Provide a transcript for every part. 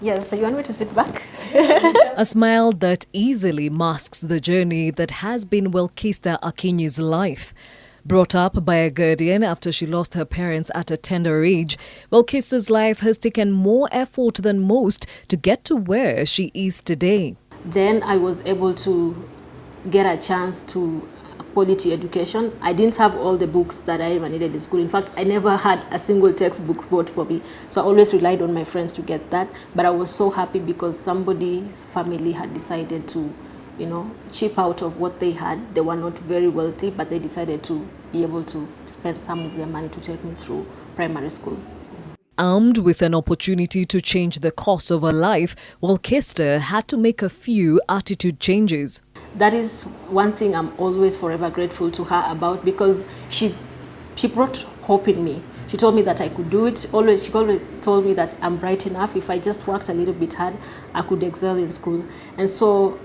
Yes, so you want me to sit back? A smile that easily masks the journey that has been Wilkister Akinyi's life. Brought up by a guardian after she lost her parents at a tender age, Wilkister's life has taken more effort than most to get to where she is today. Then I was able to get a chance to quality education. I didn't have all the books that I ever needed in school. In fact, I never had a single textbook bought for me. So I always relied on my friends to get that. But I was so happy because somebody's family had decided to, chip out of what they had. They were not very wealthy, but they decided to be able to spend some of their money to take me through primary school. Armed with an opportunity to change the course of her life, Wilkister had to make a few attitude changes. That is one thing I'm always forever grateful to her about, because she brought hope in me. She told me that I could do it. She always told me that I'm bright enough. If I just worked a little bit hard, I could excel in school. And so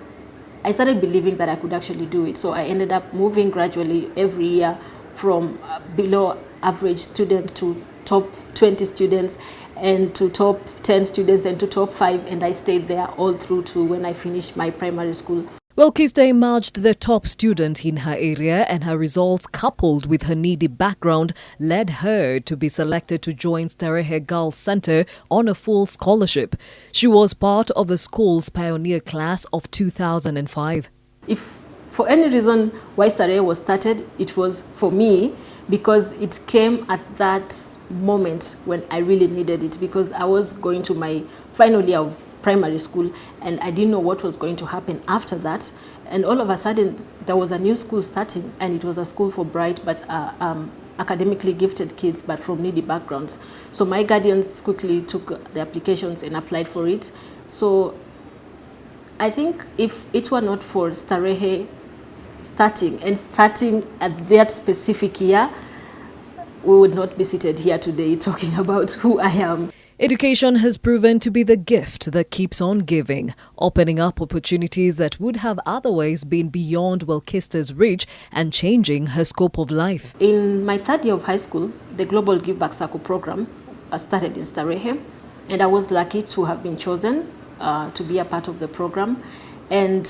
I started believing that I could actually do it. So I ended up moving gradually every year from below average student to top 20 students and to top 10 students and to top 5. And I stayed there all through to when I finished my primary school. Wilkister emerged the top student in her area, and her results, coupled with her needy background, led her to be selected to join Starehe Girls Center on a full scholarship. She was part of the school's pioneer class of 2005. If for any reason why Starehe was started, it was for me, because it came at that moment when I really needed it, because I was going to my final year of primary school and I didn't know what was going to happen after that. And all of a sudden there was a new school starting, and it was a school for bright but academically gifted kids but from needy backgrounds. So my guardians quickly took the applications and applied for it. So I think if it were not for Starehe starting at that specific year, we would not be seated here today talking about who I am. Education has proven to be the gift that keeps on giving, opening up opportunities that would have otherwise been beyond Wilkister's reach and changing her scope of life. In my third year of high school, the Global Give Back Circle program started in Starehe, and I was lucky to have been chosen to be a part of the program. And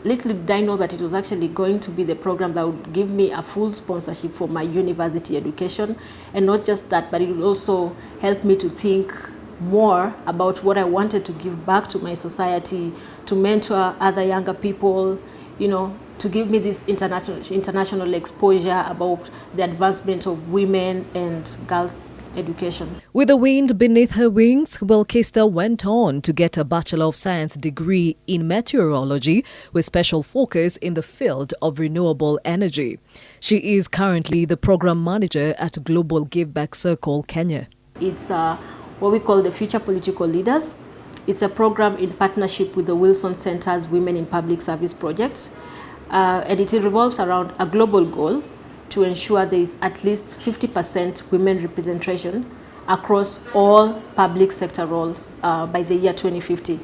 little did I know that it was actually going to be the program that would give me a full sponsorship for my university education. And not just that, but it would also help me to think more about what I wanted to give back to my society, to mentor other younger people, to give me this international exposure about the advancement of women and girls' education. With the wind beneath her wings, Wilkister went on to get a Bachelor of Science degree in meteorology with special focus in the field of renewable energy. She is currently the program manager at Global Give Back Circle, Kenya. It's what we call the Future Political Leaders. It's a program in partnership with the Wilson Center's Women in Public Service projects. And it revolves around a global goal to ensure there is at least 50% women representation across all public sector roles by the year 2050.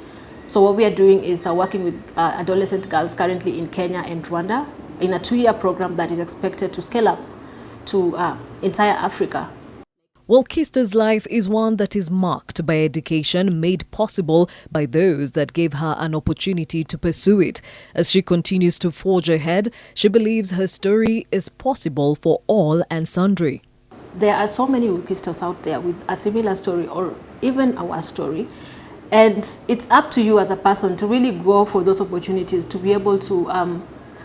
So what we are doing is working with adolescent girls currently in Kenya and Rwanda in a 2-year program that is expected to scale up to entire Africa. Wilkister's life is one that is marked by education made possible by those that gave her an opportunity to pursue it. As she continues to forge ahead, she believes her story is possible for all and sundry. There are so many Wilkisters out there with a similar story or even our story. And it's up to you as a person to really go for those opportunities, to be able to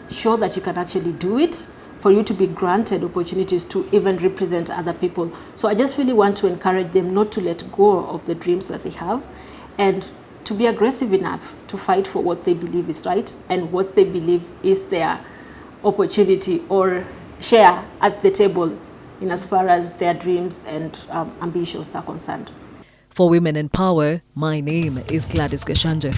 show that you can actually do it, for you to be granted opportunities to even represent other people. So I just really want to encourage them not to let go of the dreams that they have, and to be aggressive enough to fight for what they believe is right and what they believe is their opportunity or share at the table in as far as their dreams and ambitions are concerned. For Women in Power, my name is Gladys Gachanja.